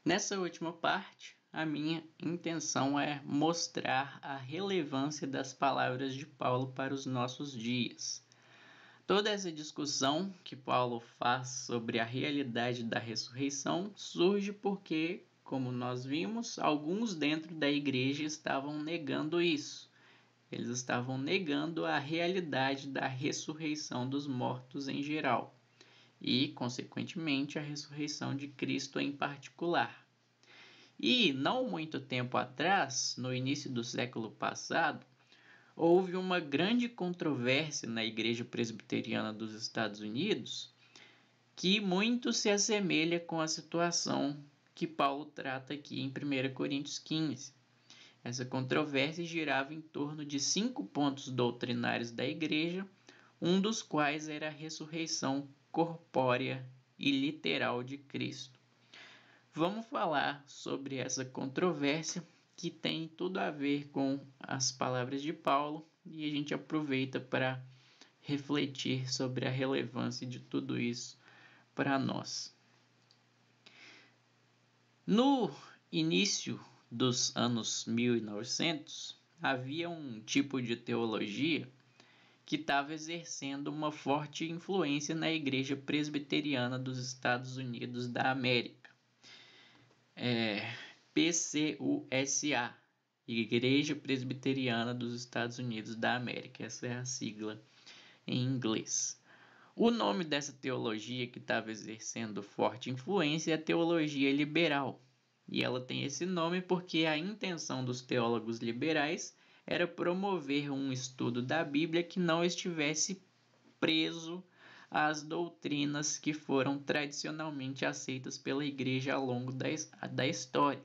Nessa última parte, a minha intenção é mostrar a relevância das palavras de Paulo para os nossos dias. Toda essa discussão que Paulo faz sobre a realidade da ressurreição surge porque, como nós vimos, alguns dentro da igreja estavam negando isso. Eles estavam negando a realidade da ressurreição dos mortos em geral e, consequentemente, a ressurreição de Cristo em particular. E, não muito tempo atrás, no início do século passado, houve uma grande controvérsia na Igreja Presbiteriana dos Estados Unidos que muito se assemelha com a situação que Paulo trata aqui em 1 Coríntios 15. Essa controvérsia girava em torno de 5 pontos doutrinários da Igreja, um dos quais era a ressurreição corpórea e literal de Cristo. Vamos falar sobre essa controvérsia que tem tudo a ver com as palavras de Paulo e a gente aproveita para refletir sobre a relevância de tudo isso para nós. No início dos anos 1900, havia um tipo de teologia que estava exercendo uma forte influência na Igreja Presbiteriana dos Estados Unidos da América. PCUSA, Igreja Presbiteriana dos Estados Unidos da América. Essa é a sigla em inglês. O nome dessa teologia que estava exercendo forte influência é a teologia liberal. E ela tem esse nome porque a intenção dos teólogos liberais era promover um estudo da Bíblia que não estivesse preso às doutrinas que foram tradicionalmente aceitas pela igreja ao longo da história.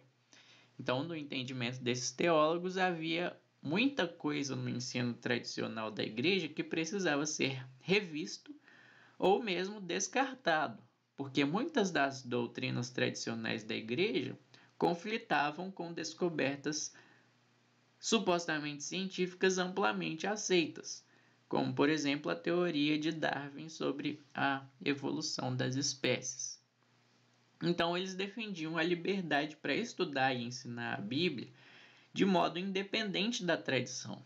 Então, no entendimento desses teólogos, havia muita coisa no ensino tradicional da igreja que precisava ser revisto ou mesmo descartado, porque muitas das doutrinas tradicionais da igreja conflitavam com descobertas supostamente científicas amplamente aceitas, como, por exemplo, a teoria de Darwin sobre a evolução das espécies. Então, eles defendiam a liberdade para estudar e ensinar a Bíblia de modo independente da tradição,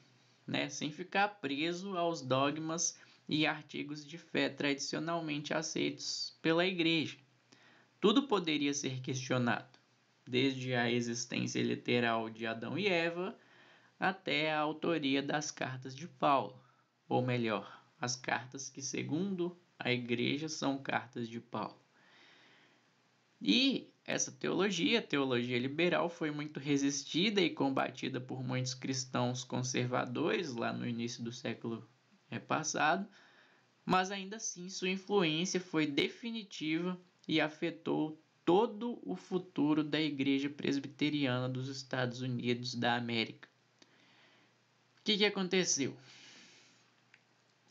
sem ficar preso aos dogmas e artigos de fé tradicionalmente aceitos pela igreja. Tudo poderia ser questionado, desde a existência literal de Adão e Eva até a autoria das cartas de Paulo. Ou melhor, as cartas que, segundo a igreja, são cartas de Paulo. E essa teologia, a teologia liberal, foi muito resistida e combatida por muitos cristãos conservadores lá no início do século passado, mas ainda assim sua influência foi definitiva e afetou todo o futuro da Igreja Presbiteriana dos Estados Unidos da América. O que aconteceu?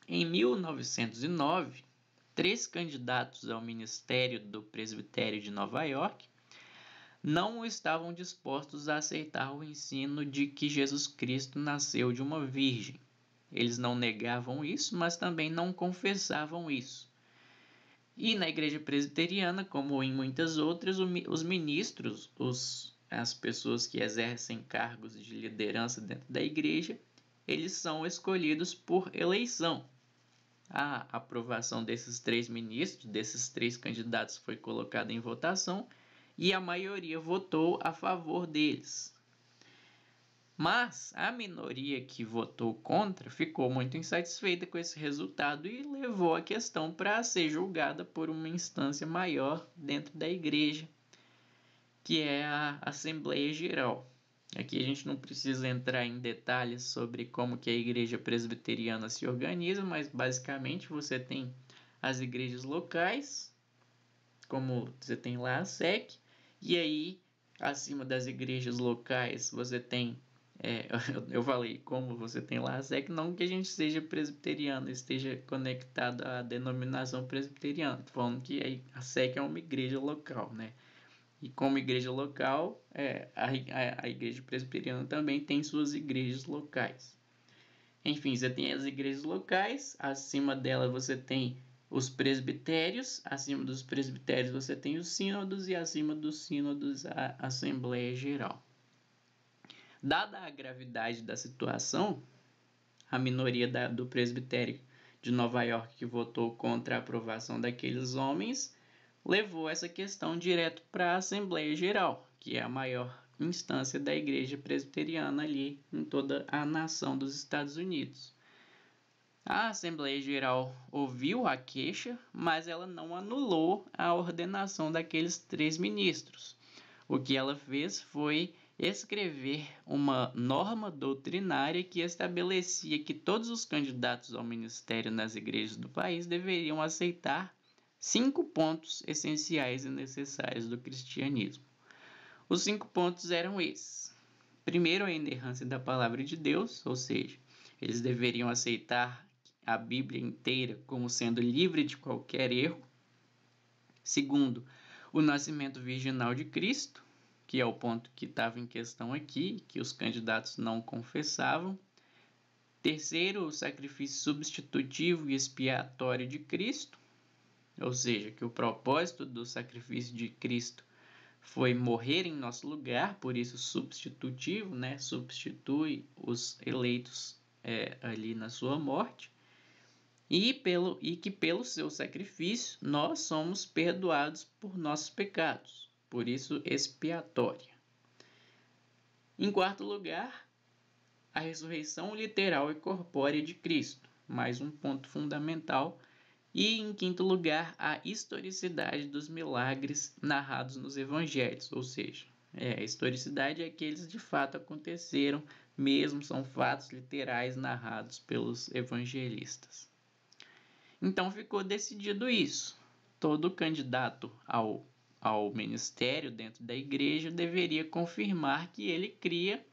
Em 1909, 3 candidatos ao ministério do presbitério de Nova York não estavam dispostos a aceitar o ensino de que Jesus Cristo nasceu de uma virgem. Eles não negavam isso, mas também não confessavam isso. E na igreja presbiteriana, como em muitas outras, os ministros, as pessoas que exercem cargos de liderança dentro da igreja, eles são escolhidos por eleição. A aprovação desses 3 ministros, desses 3 candidatos, foi colocada em votação e a maioria votou a favor deles. Mas a minoria que votou contra ficou muito insatisfeita com esse resultado e levou a questão para ser julgada por uma instância maior dentro da igreja, que é a Assembleia Geral. Aqui a gente não precisa entrar em detalhes sobre como que a igreja presbiteriana se organiza, mas basicamente você tem as igrejas locais, como você tem lá a SEC, e aí acima das igrejas locais você tem, eu falei como você tem lá a SEC, não que a gente seja presbiteriano, esteja conectado à denominação presbiteriana, estou falando que a SEC é uma igreja local, E como igreja local, a igreja presbiteriana também tem suas igrejas locais. Enfim, você tem as igrejas locais, acima dela você tem os presbitérios, acima dos presbitérios você tem os sínodos e acima dos sínodos a Assembleia Geral. Dada a gravidade da situação, a minoria do presbitério de Nova York que votou contra a aprovação daqueles homens levou essa questão direto para a Assembleia Geral, que é a maior instância da Igreja Presbiteriana ali em toda a nação dos Estados Unidos. A Assembleia Geral ouviu a queixa, mas ela não anulou a ordenação daqueles 3 ministros. O que ela fez foi escrever uma norma doutrinária que estabelecia que todos os candidatos ao ministério nas igrejas do país deveriam aceitar 5 pontos essenciais e necessários do cristianismo. Os 5 pontos eram esses. Primeiro, a inerrância da palavra de Deus, ou seja, eles deveriam aceitar a Bíblia inteira como sendo livre de qualquer erro. Segundo, o nascimento virginal de Cristo, que é o ponto que estava em questão aqui, que os candidatos não confessavam. Terceiro, o sacrifício substitutivo e expiatório de Cristo, ou seja, que o propósito do sacrifício de Cristo foi morrer em nosso lugar, por isso substitutivo, né? Substitui os eleitos ali na sua morte. E que pelo seu sacrifício nós somos perdoados por nossos pecados, por isso expiatória. Em quarto lugar, a ressurreição literal e corpórea de Cristo, mais um ponto fundamental. E em quinto lugar, a historicidade dos milagres narrados nos evangelhos, ou seja, a historicidade é que eles de fato aconteceram, mesmo são fatos literais narrados pelos evangelistas. Então ficou decidido isso. Todo candidato ao ministério dentro da igreja deveria confirmar que ele cria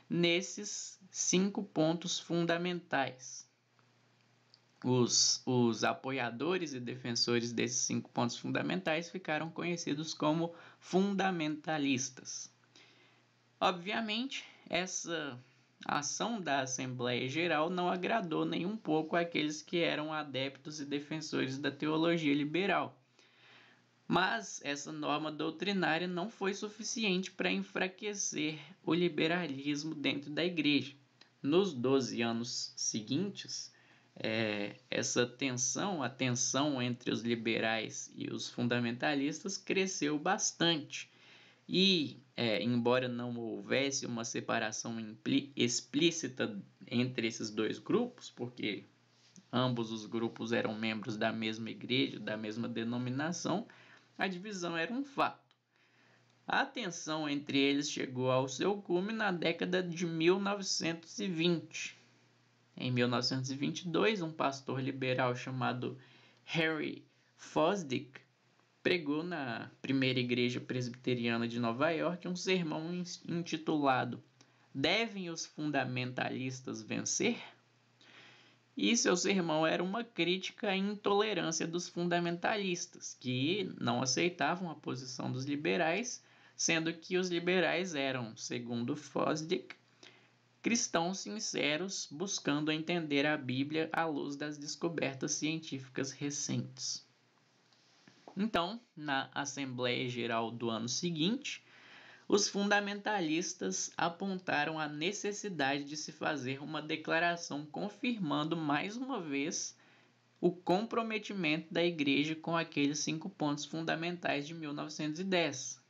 nesses 5 pontos fundamentais. Os apoiadores e defensores desses 5 pontos fundamentais ficaram conhecidos como fundamentalistas. Obviamente, essa a ação da Assembleia Geral não agradou nem um pouco àqueles que eram adeptos e defensores da teologia liberal. Mas essa norma doutrinária não foi suficiente para enfraquecer o liberalismo dentro da igreja. Nos 12 anos seguintes, essa tensão, a tensão entre os liberais e os fundamentalistas cresceu bastante. E, embora não houvesse uma separação explícita entre esses 2 grupos, porque ambos os grupos eram membros da mesma igreja, da mesma denominação, a divisão era um fato. A tensão entre eles chegou ao seu cume na década de 1920. Em 1922, um pastor liberal chamado Harry Fosdick pregou na primeira igreja presbiteriana de Nova York um sermão intitulado "Devem os fundamentalistas vencer?" E seu sermão era uma crítica à intolerância dos fundamentalistas, que não aceitavam a posição dos liberais, sendo que os liberais eram, segundo Fosdick, cristãos sinceros buscando entender a Bíblia à luz das descobertas científicas recentes. Então, na Assembleia Geral do ano seguinte, os fundamentalistas apontaram a necessidade de se fazer uma declaração confirmando mais uma vez o comprometimento da Igreja com aqueles 5 pontos fundamentais de 1910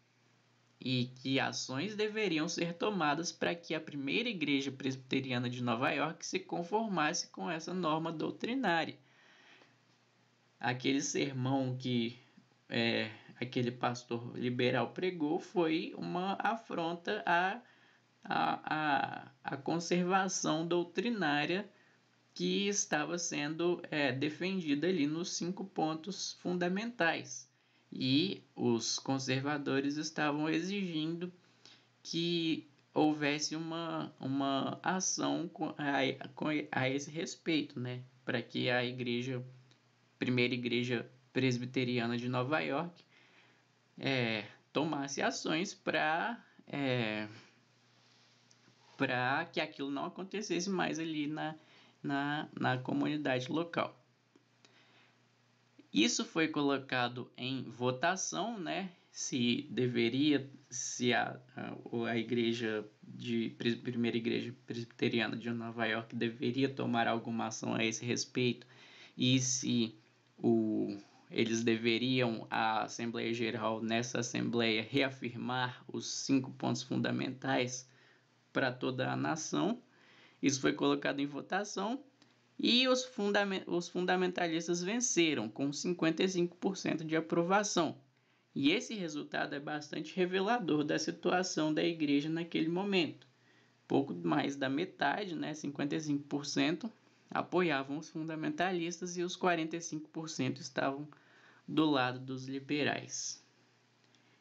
e que ações deveriam ser tomadas para que a primeira Igreja Presbiteriana de Nova York se conformasse com essa norma doutrinária. Aquele sermão que aquele pastor liberal pregou foi uma afronta à conservação doutrinária que estava sendo defendida ali nos 5 pontos fundamentais. E os conservadores estavam exigindo que houvesse uma ação a esse respeito, né? Para que a primeira igreja presbiteriana de Nova York tomasse ações para que aquilo não acontecesse mais ali na comunidade local. Isso foi colocado em votação, né? Se a igreja primeira igreja presbiteriana de Nova York deveria tomar alguma ação a esse respeito e se eles deveriam, a Assembleia Geral, nessa Assembleia, reafirmar os 5 pontos fundamentais para toda a nação. Isso foi colocado em votação e os fundamentalistas venceram com 55% de aprovação. E esse resultado é bastante revelador da situação da igreja naquele momento. Pouco mais da metade, né, 55%, apoiavam os fundamentalistas e os 45% estavam do lado dos liberais.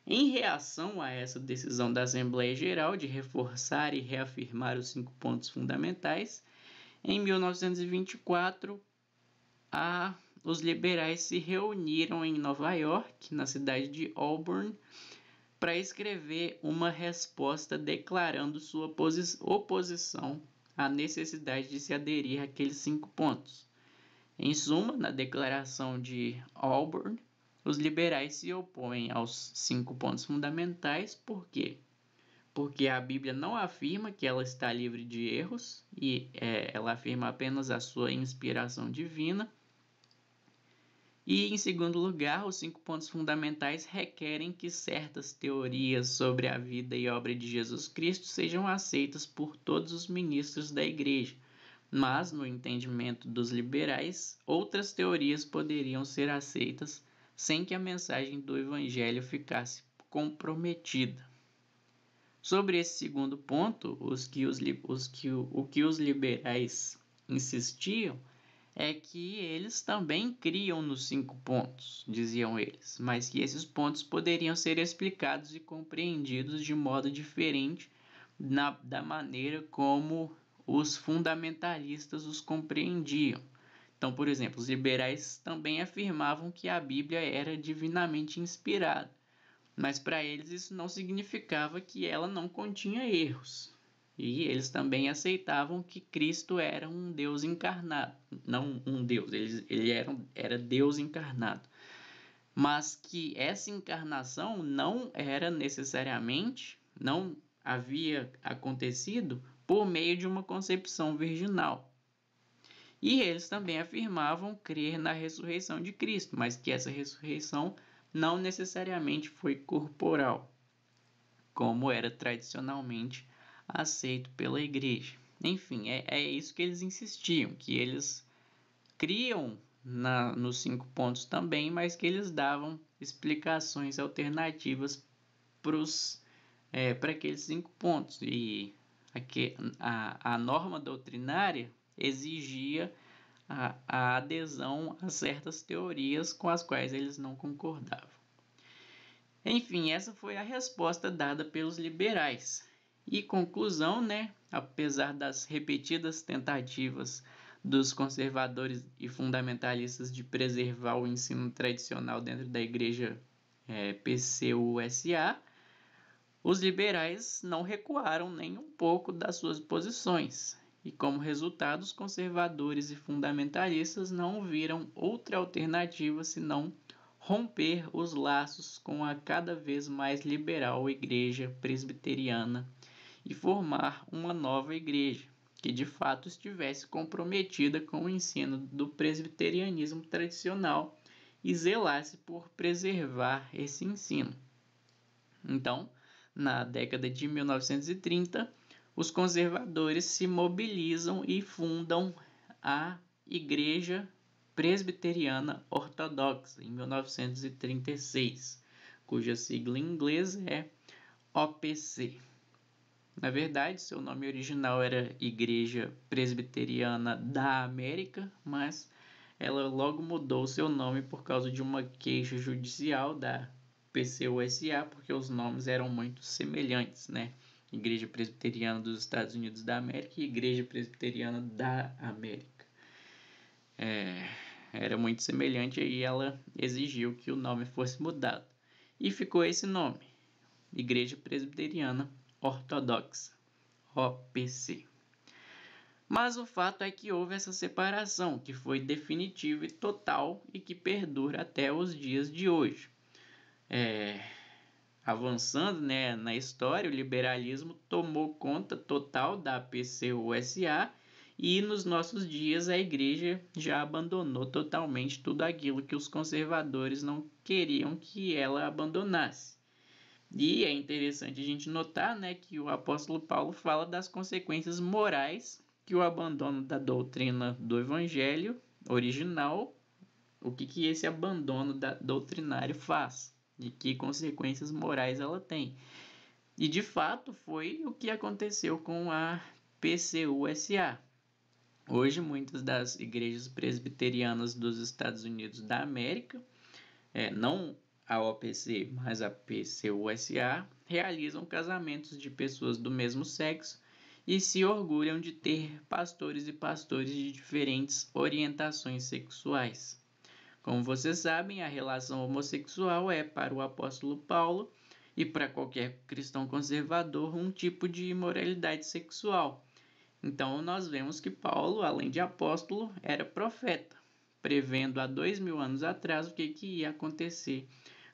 Em reação a essa decisão da Assembleia Geral de reforçar e reafirmar os 5 pontos fundamentais, em 1924, os liberais se reuniram em Nova York, na cidade de Auburn, para escrever uma resposta declarando sua oposição à necessidade de se aderir àqueles 5 pontos. Em suma, na declaração de Auburn, os liberais se opõem aos 5 pontos fundamentais. Por quê? Porque a Bíblia não afirma que ela está livre de erros, e ela afirma apenas a sua inspiração divina. E, em segundo lugar, os 5 pontos fundamentais requerem que certas teorias sobre a vida e obra de Jesus Cristo sejam aceitas por todos os ministros da Igreja. Mas, no entendimento dos liberais, outras teorias poderiam ser aceitas sem que a mensagem do Evangelho ficasse comprometida. Sobre esse segundo ponto, o que os liberais insistiam é que eles também criam nos 5 pontos, diziam eles, mas que esses pontos poderiam ser explicados e compreendidos de modo diferente da maneira como os fundamentalistas os compreendiam. Então, por exemplo, os liberais também afirmavam que a Bíblia era divinamente inspirada, mas para eles isso não significava que ela não continha erros. E eles também aceitavam que Cristo era um Deus encarnado. Não um Deus, ele era Deus encarnado. Mas que essa encarnação não era necessariamente, não havia acontecido por meio de uma concepção virginal. E eles também afirmavam crer na ressurreição de Cristo, mas que essa ressurreição não necessariamente foi corporal, como era tradicionalmente aceito pela igreja. Enfim, é isso que eles insistiam, que eles criam nos 5 pontos também, mas que eles davam explicações alternativas para aqueles 5 pontos. E a norma doutrinária exigia a adesão a certas teorias com as quais eles não concordavam. Enfim, essa foi a resposta dada pelos liberais. E conclusão, né? Apesar das repetidas tentativas dos conservadores e fundamentalistas de preservar o ensino tradicional dentro da igreja PCUSA, os liberais não recuaram nem um pouco das suas posições. E como resultado, os conservadores e fundamentalistas não viram outra alternativa senão romper os laços com a cada vez mais liberal igreja presbiteriana e formar uma nova igreja, que de fato estivesse comprometida com o ensino do presbiterianismo tradicional e zelasse por preservar esse ensino. Então, na década de 1930, os conservadores se mobilizam e fundam a Igreja Presbiteriana Ortodoxa, em 1936, cuja sigla em inglês é OPC. Na verdade, seu nome original era Igreja Presbiteriana da América, mas ela logo mudou seu nome por causa de uma queixa judicial da PCUSA, porque os nomes eram muito semelhantes, né? Igreja Presbiteriana dos Estados Unidos da América e Igreja Presbiteriana da América. Era muito semelhante e ela exigiu que o nome fosse mudado. E ficou esse nome, Igreja Presbiteriana Ortodoxa, OPC. Mas o fato é que houve essa separação, que foi definitiva e total e que perdura até os dias de hoje. Avançando, né, na história, o liberalismo tomou conta total da PCUSA e nos nossos dias a igreja já abandonou totalmente tudo aquilo que os conservadores não queriam que ela abandonasse. E é interessante a gente notar, né, que o apóstolo Paulo fala das consequências morais que o abandono da doutrina do evangelho original, o que esse abandono doutrinário faz e que consequências morais ela tem. E de fato foi o que aconteceu com a PCUSA. Hoje, muitas das igrejas presbiterianas dos Estados Unidos da América, não a OPC, mas a PCUSA, realizam casamentos de pessoas do mesmo sexo e se orgulham de ter pastores e pastores de diferentes orientações sexuais. Como vocês sabem, a relação homossexual é, para o apóstolo Paulo e para qualquer cristão conservador, um tipo de imoralidade sexual. Então, nós vemos que Paulo, além de apóstolo, era profeta, prevendo há 2000 anos atrás o que ia acontecer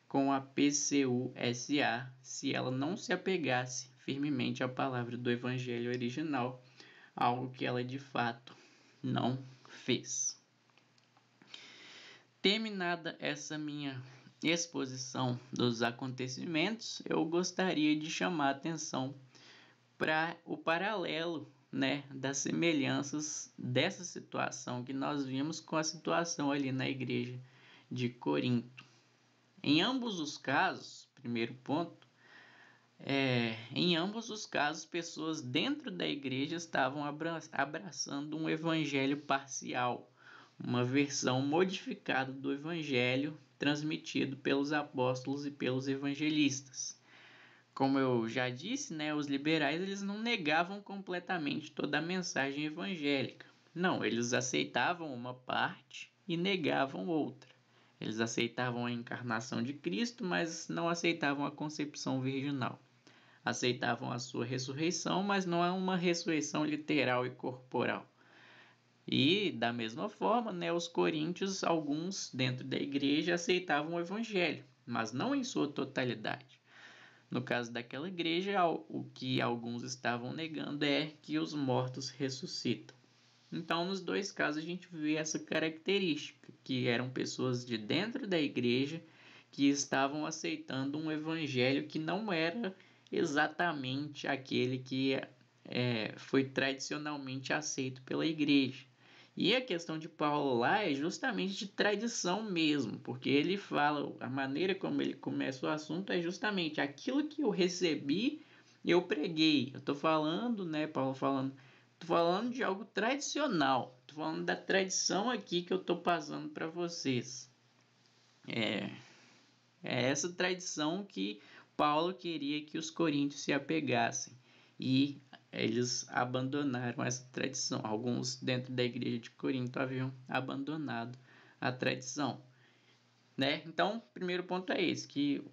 com a PCUSA se ela não se apegasse firmemente à palavra do evangelho original, algo que ela de fato não fez. Terminada essa minha exposição dos acontecimentos, eu gostaria de chamar a atenção para o paralelo, né, das semelhanças dessa situação que nós vimos com a situação ali na igreja de Corinto. Em ambos os casos, primeiro ponto, em ambos os casos, pessoas dentro da igreja estavam abraçando um evangelho parcial, uma versão modificada do evangelho transmitido pelos apóstolos e pelos evangelistas. Como eu já disse, né, os liberais eles não negavam completamente toda a mensagem evangélica. Não, eles aceitavam uma parte e negavam outra. Eles aceitavam a encarnação de Cristo, mas não aceitavam a concepção virginal. Aceitavam a sua ressurreição, mas não é uma ressurreição literal e corporal. E, da mesma forma, né, os coríntios, alguns dentro da igreja, aceitavam o evangelho, mas não em sua totalidade. No caso daquela igreja, o que alguns estavam negando é que os mortos ressuscitam. Então, nos dois casos, a gente vê essa característica, que eram pessoas de dentro da igreja que estavam aceitando um evangelho que não era exatamente aquele que foi tradicionalmente aceito pela igreja. E a questão de Paulo lá é justamente de tradição mesmo, porque ele fala, a maneira como ele começa o assunto é justamente aquilo que eu recebi, eu preguei. Eu estou falando, né, Paulo falando, estou falando de algo tradicional, estou falando da tradição aqui que eu estou passando para vocês. É essa tradição que Paulo queria que os coríntios se apegassem. E eles abandonaram essa tradição. Alguns dentro da igreja de Corinto haviam abandonado a tradição. Né? Então, o primeiro ponto é esse, que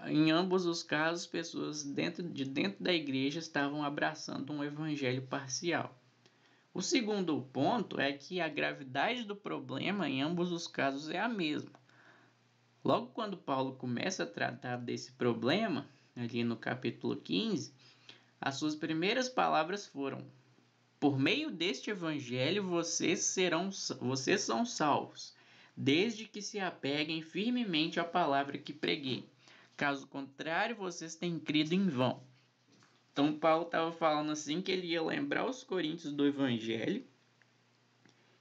em ambos os casos, pessoas dentro da igreja estavam abraçando um evangelho parcial. O segundo ponto é que a gravidade do problema em ambos os casos é a mesma. Logo quando Paulo começa a tratar desse problema, ali no capítulo 15, as suas primeiras palavras foram: por meio deste evangelho vocês são salvos, desde que se apeguem firmemente à palavra que preguei. Caso contrário, vocês têm crido em vão. Então Paulo estava falando assim que ele ia lembrar os coríntios do evangelho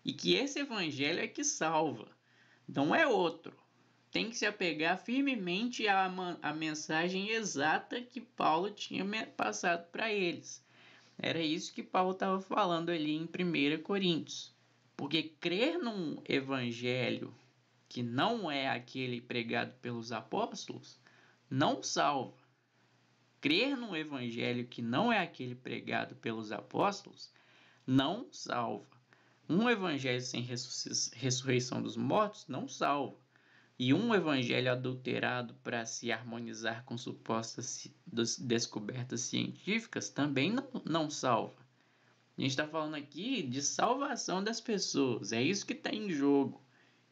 e que esse evangelho é que salva, não é outro. Tem que se apegar firmemente à mensagem exata que Paulo tinha passado para eles. Era isso que Paulo estava falando ali em 1 Coríntios. Porque crer num evangelho que não é aquele pregado pelos apóstolos, não salva. Crer num evangelho que não é aquele pregado pelos apóstolos, não salva. Um evangelho sem ressurreição dos mortos não salva. E um evangelho adulterado para se harmonizar com supostas descobertas científicas também não salva. A gente está falando aqui de salvação das pessoas, é isso que está em jogo.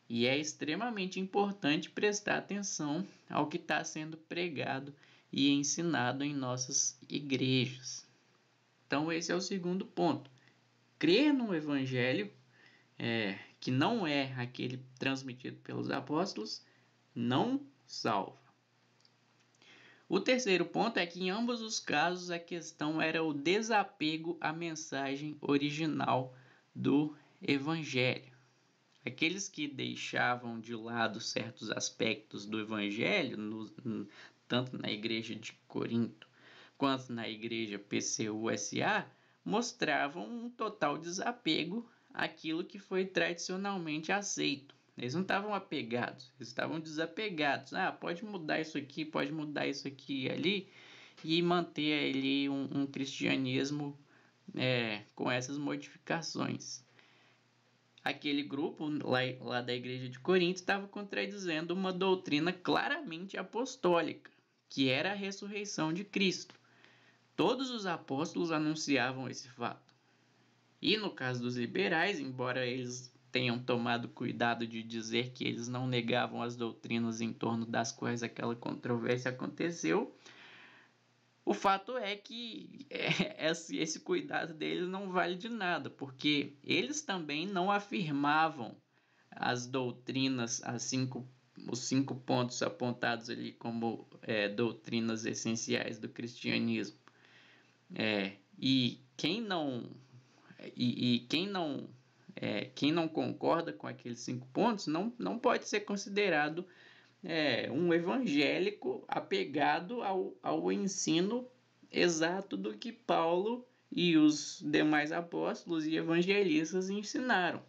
E é extremamente importante prestar atenção ao que está sendo pregado e ensinado em nossas igrejas. Então, esse é o segundo ponto. Crer no evangelho, que não é aquele transmitido pelos apóstolos, não salva. O terceiro ponto é que em ambos os casos a questão era o desapego à mensagem original do evangelho. Aqueles que deixavam de lado certos aspectos do evangelho, tanto na igreja de Corinto quanto na igreja PCUSA, mostravam um total desapego àquilo que foi tradicionalmente aceito. Eles não estavam apegados, eles estavam desapegados. Pode mudar isso aqui e ali, e manter ali um cristianismo com essas modificações. Aquele grupo lá da igreja de Corinto estava contradizendo uma doutrina claramente apostólica, que era a ressurreição de Cristo. Todos os apóstolos anunciavam esse fato. E no caso dos liberais, embora eles tenham tomado cuidado de dizer que eles não negavam as doutrinas em torno das quais aquela controvérsia aconteceu, o fato é que esse cuidado deles não vale de nada, porque eles também não afirmavam as doutrinas, os 5 pontos apontados ali como doutrinas essenciais do cristianismo. Quem não concorda com aqueles 5 pontos não pode ser considerado um evangélico apegado ao ensino exato do que Paulo e os demais apóstolos e evangelistas ensinaram.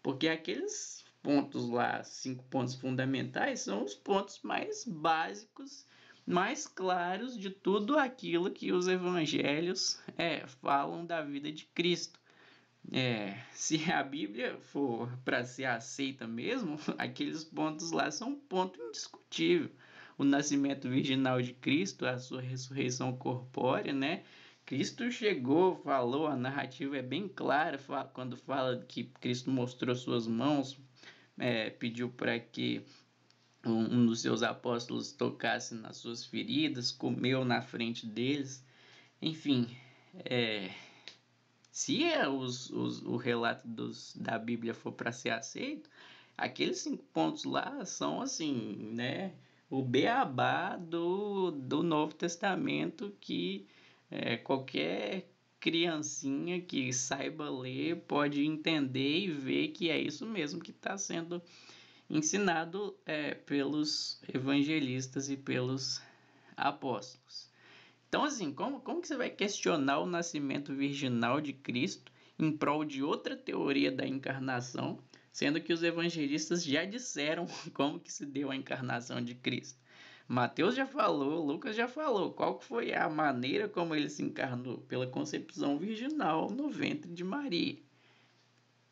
Porque aqueles pontos lá, 5 pontos fundamentais, são os pontos mais básicos, mais claros de tudo aquilo que os evangelhos falam da vida de Cristo. Se a Bíblia for para ser aceita mesmo, aqueles pontos lá são um ponto indiscutível. O nascimento virginal de Cristo, a sua ressurreição corpórea, né? Cristo chegou, falou, a narrativa é bem clara quando fala que Cristo mostrou suas mãos, pediu para que um dos seus apóstolos tocasse nas suas feridas, comeu na frente deles. Enfim, se o relato da Bíblia for para ser aceito, aqueles 5 pontos lá são assim, né, o beabá do Novo Testamento que qualquer criancinha que saiba ler pode entender e ver que é isso mesmo que está sendo ensinado pelos evangelistas e pelos apóstolos. Então, assim, como que você vai questionar o nascimento virginal de Cristo em prol de outra teoria da encarnação, sendo que os evangelistas já disseram como que se deu a encarnação de Cristo? Mateus já falou, Lucas já falou, qual foi a maneira como ele se encarnou? Pela concepção virginal no ventre de Maria.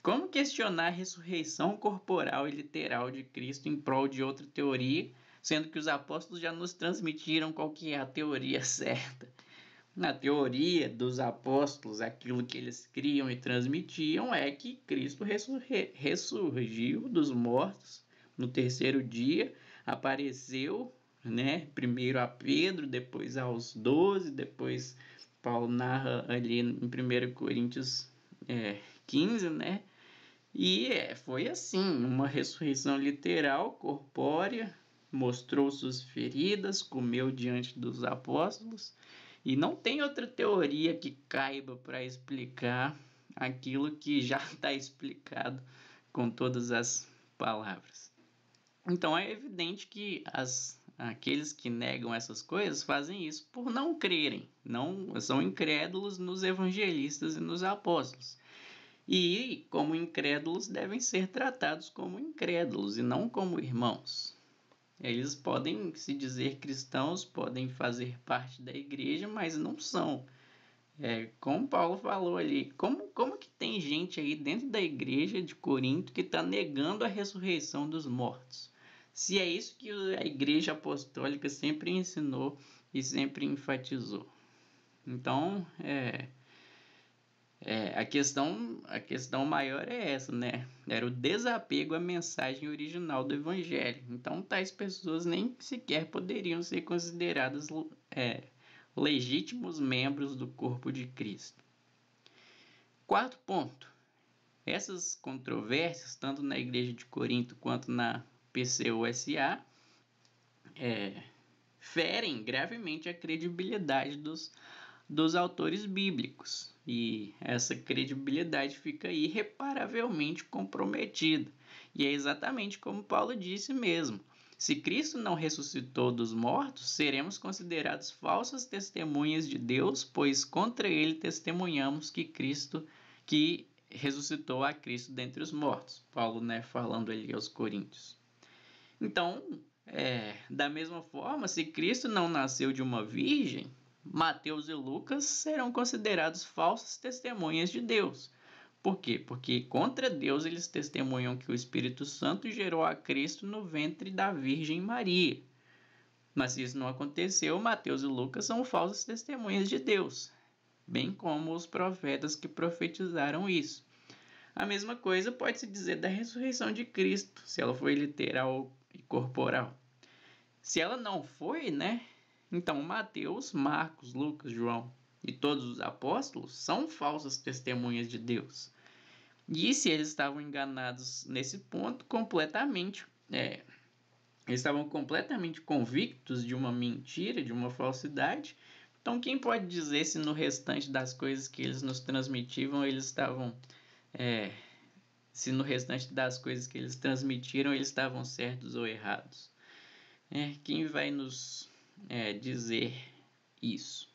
Como questionar a ressurreição corporal e literal de Cristo em prol de outra teoria, sendo que os apóstolos já nos transmitiram qual que é a teoria certa? Na teoria dos apóstolos, aquilo que eles criam e transmitiam é que Cristo ressurgiu dos mortos no 3º dia, apareceu, né, primeiro a Pedro, depois aos 12, depois Paulo narra ali em 1 Coríntios 15, né? E foi assim, uma ressurreição literal, corpórea, mostrou suas feridas, comeu diante dos apóstolos, e não tem outra teoria que caiba para explicar aquilo que já está explicado com todas as palavras. Então é evidente que aqueles que negam essas coisas fazem isso por não crerem, não são incrédulos nos evangelistas e nos apóstolos. E, como incrédulos, devem ser tratados como incrédulos e não como irmãos. Eles podem se dizer cristãos, podem fazer parte da igreja, mas não são. Como Paulo falou ali, como que tem gente aí dentro da igreja de Corinto que está negando a ressurreição dos mortos? Se é isso que a igreja apostólica sempre ensinou e sempre enfatizou. Então, A questão maior é essa, né? Era o desapego à mensagem original do Evangelho. Então, tais pessoas nem sequer poderiam ser consideradas legítimos membros do corpo de Cristo. Quarto ponto. Essas controvérsias, tanto na Igreja de Corinto quanto na PCUSA, ferem gravemente a credibilidade dos autores bíblicos, e essa credibilidade fica irreparavelmente comprometida. E é exatamente como Paulo disse mesmo: se Cristo não ressuscitou dos mortos, seremos considerados falsas testemunhas de Deus, pois contra ele testemunhamos que ressuscitou a Cristo dentre os mortos. Paulo, falando ali aos Coríntios. Então, da mesma forma, se Cristo não nasceu de uma virgem, Mateus e Lucas serão considerados falsas testemunhas de Deus. Por quê? Porque contra Deus eles testemunham que o Espírito Santo gerou a Cristo no ventre da Virgem Maria. Mas se isso não aconteceu, Mateus e Lucas são falsas testemunhas de Deus, bem como os profetas que profetizaram isso. A mesma coisa pode-se dizer da ressurreição de Cristo, se ela foi literal e corporal. Se ela não foi, então Mateus, Marcos, Lucas, João e todos os apóstolos são falsas testemunhas de Deus. E se eles estavam enganados nesse ponto, eles estavam completamente convictos de uma mentira, de uma falsidade, então quem pode dizer se no restante das coisas que eles nos transmitiram, se no restante das coisas que eles transmitiram, eles estavam certos ou errados? Quem vai nos dizer isso?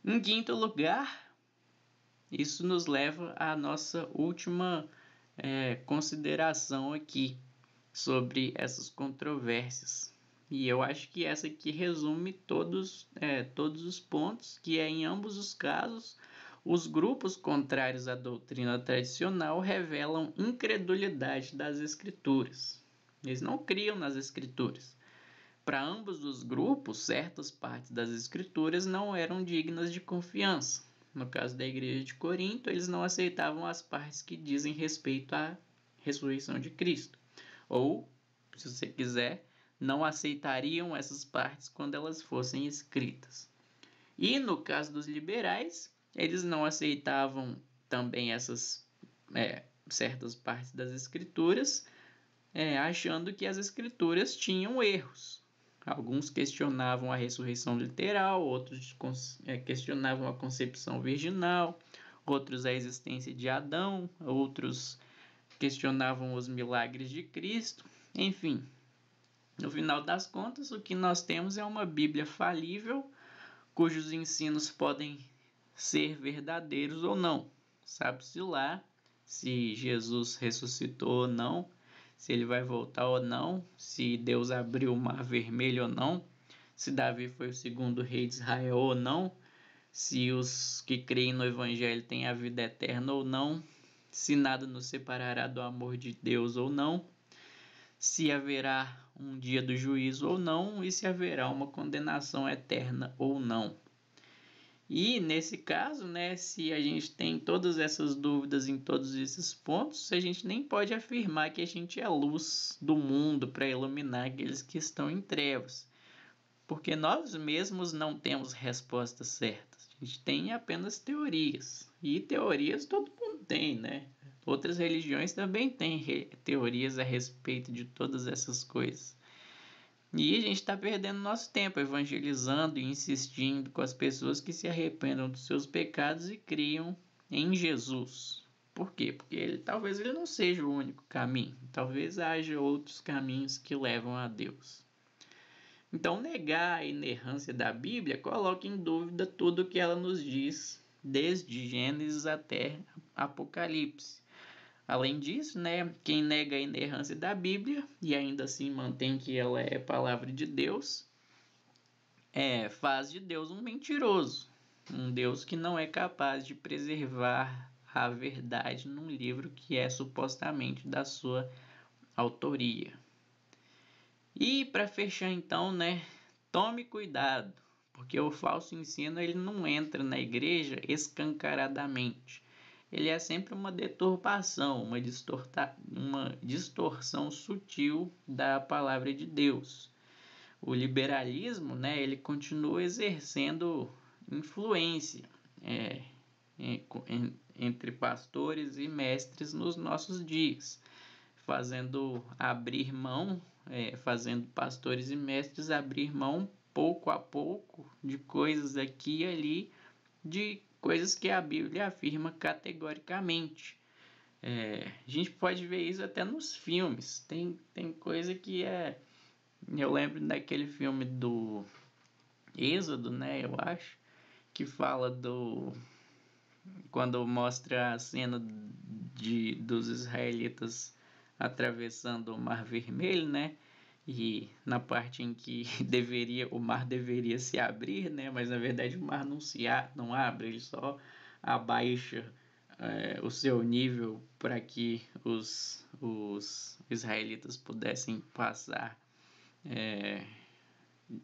Em quinto lugar, isso nos leva à nossa última consideração aqui sobre essas controvérsias. E eu acho que essa aqui resume todos os pontos, que em ambos os casos, os grupos contrários à doutrina tradicional revelam incredulidade das Escrituras. Eles não criam nas Escrituras. Para ambos os grupos, certas partes das Escrituras não eram dignas de confiança. No caso da Igreja de Corinto, eles não aceitavam as partes que dizem respeito à ressurreição de Cristo. Ou, se você quiser, não aceitariam essas partes quando elas fossem escritas. E no caso dos liberais, eles não aceitavam também essas certas partes das Escrituras, achando que as Escrituras tinham erros. Alguns questionavam a ressurreição literal, outros questionavam a concepção virginal, outros a existência de Adão, outros questionavam os milagres de Cristo. Enfim, no final das contas, o que nós temos é uma Bíblia falível, cujos ensinos podem ser verdadeiros ou não. Sabe-se lá se Jesus ressuscitou ou não, se ele vai voltar ou não, se Deus abriu o mar vermelho ou não, se Davi foi o segundo rei de Israel ou não, se os que creem no Evangelho têm a vida eterna ou não, se nada nos separará do amor de Deus ou não, se haverá um dia do juízo ou não, e se haverá uma condenação eterna ou não. E nesse caso, se a gente tem todas essas dúvidas em todos esses pontos, a gente nem pode afirmar que a gente é a luz do mundo para iluminar aqueles que estão em trevas, porque nós mesmos não temos respostas certas. A gente tem apenas teorias, e teorias todo mundo tem, Outras religiões também têm teorias a respeito de todas essas coisas. E a gente está perdendo nosso tempo evangelizando e insistindo com as pessoas que se arrependam dos seus pecados e criam em Jesus. Por quê? Porque talvez ele não seja o único caminho. Talvez haja outros caminhos que levam a Deus. Então, negar a inerrância da Bíblia coloca em dúvida tudo o que ela nos diz, desde Gênesis até Apocalipse. Além disso, quem nega a inerrância da Bíblia e ainda assim mantém que ela é palavra de Deus, faz de Deus um mentiroso, um Deus que não é capaz de preservar a verdade num livro que é supostamente da sua autoria. E para fechar então, tome cuidado porque o falso ensino ele não entra na igreja escancaradamente. Ele é sempre uma deturpação, uma distorção sutil da palavra de Deus. O liberalismo, né, ele continua exercendo influência entre pastores e mestres nos nossos dias, fazendo pastores e mestres abrir mão pouco a pouco de coisas aqui e ali, de coisas que a Bíblia afirma categoricamente. A gente pode ver isso até nos filmes. Tem coisa que eu lembro daquele filme do Êxodo, né? Eu acho, que fala quando mostra a cena dos israelitas atravessando o Mar Vermelho, né? E na parte em que o mar deveria se abrir, né? Mas na verdade o mar não abre, ele só abaixa o seu nível para que os israelitas pudessem passar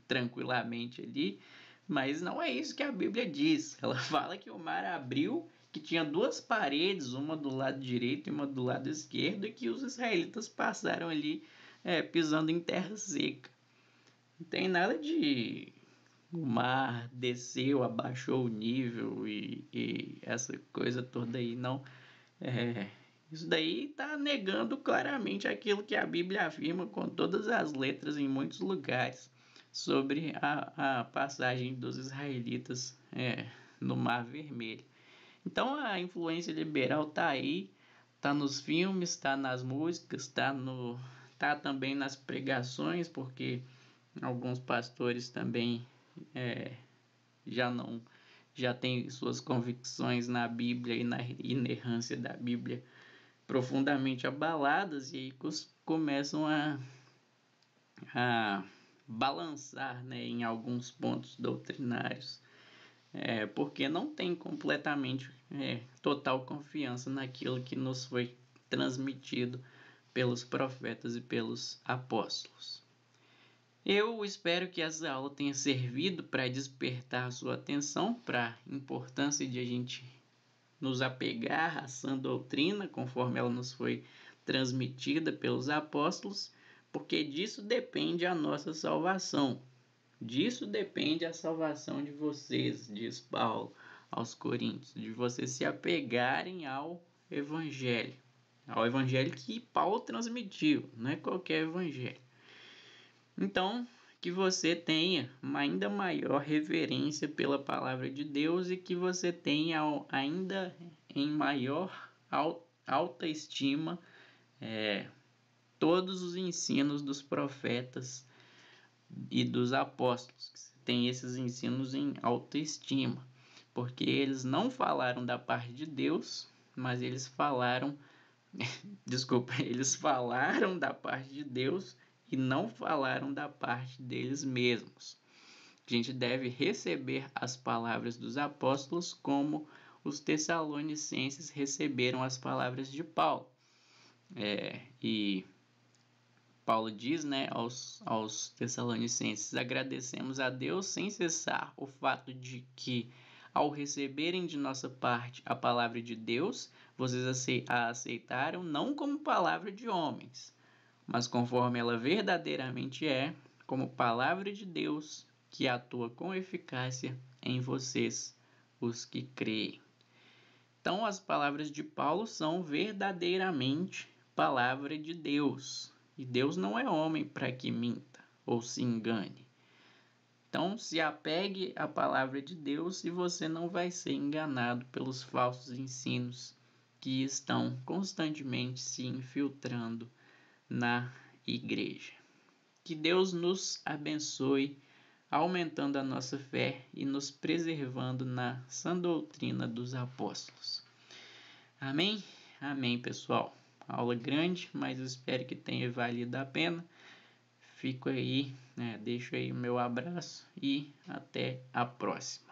tranquilamente ali. Mas não é isso que a Bíblia diz. Ela fala que o mar abriu, que tinha duas paredes, uma do lado direito e uma do lado esquerdo, e que os israelitas passaram ali pisando em terra seca. Não tem nada de o mar desceu, abaixou o nível e essa coisa toda aí, não. Isso daí está negando claramente aquilo que a Bíblia afirma com todas as letras em muitos lugares sobre a passagem dos israelitas no Mar Vermelho. Então a influência liberal está aí, está nos filmes, está nas músicas, está também nas pregações, porque alguns pastores também já têm suas convicções na Bíblia e na inerrância da Bíblia profundamente abaladas, e aí começam a balançar, né, em alguns pontos doutrinários, porque não tem completamente total confiança naquilo que nos foi transmitido pelos profetas e pelos apóstolos. Eu espero que essa aula tenha servido para despertar a sua atenção para a importância de a gente nos apegar à sã doutrina, conforme ela nos foi transmitida pelos apóstolos, porque disso depende a nossa salvação. Disso depende a salvação de vocês, diz Paulo aos Coríntios, de vocês se apegarem ao Evangelho que Paulo transmitiu, não é qualquer Evangelho. Então, que você tenha uma ainda maior reverência pela palavra de Deus e que você tenha ainda em maior alta estima todos os ensinos dos profetas e dos apóstolos, que tem esses ensinos em alta estima, porque eles não falaram da parte de Deus, mas eles falaram da parte de Deus e não falaram da parte deles mesmos. A gente deve receber as palavras dos apóstolos como os tessalonicenses receberam as palavras de Paulo. E Paulo diz, né, aos tessalonicenses: agradecemos a Deus sem cessar o fato de que, ao receberem de nossa parte a palavra de Deus, vocês a aceitaram não como palavra de homens, mas conforme ela verdadeiramente é, como palavra de Deus, que atua com eficácia em vocês, os que creem. Então, as palavras de Paulo são verdadeiramente palavra de Deus. E Deus não é homem para que minta ou se engane. Então, se apegue à palavra de Deus e você não vai ser enganado pelos falsos ensinos que estão constantemente se infiltrando na igreja. Que Deus nos abençoe, aumentando a nossa fé e nos preservando na sã doutrina dos apóstolos. Amém? Amém, pessoal. Aula grande, mas eu espero que tenha valido a pena. Fico aí, deixo aí o meu abraço e até a próxima.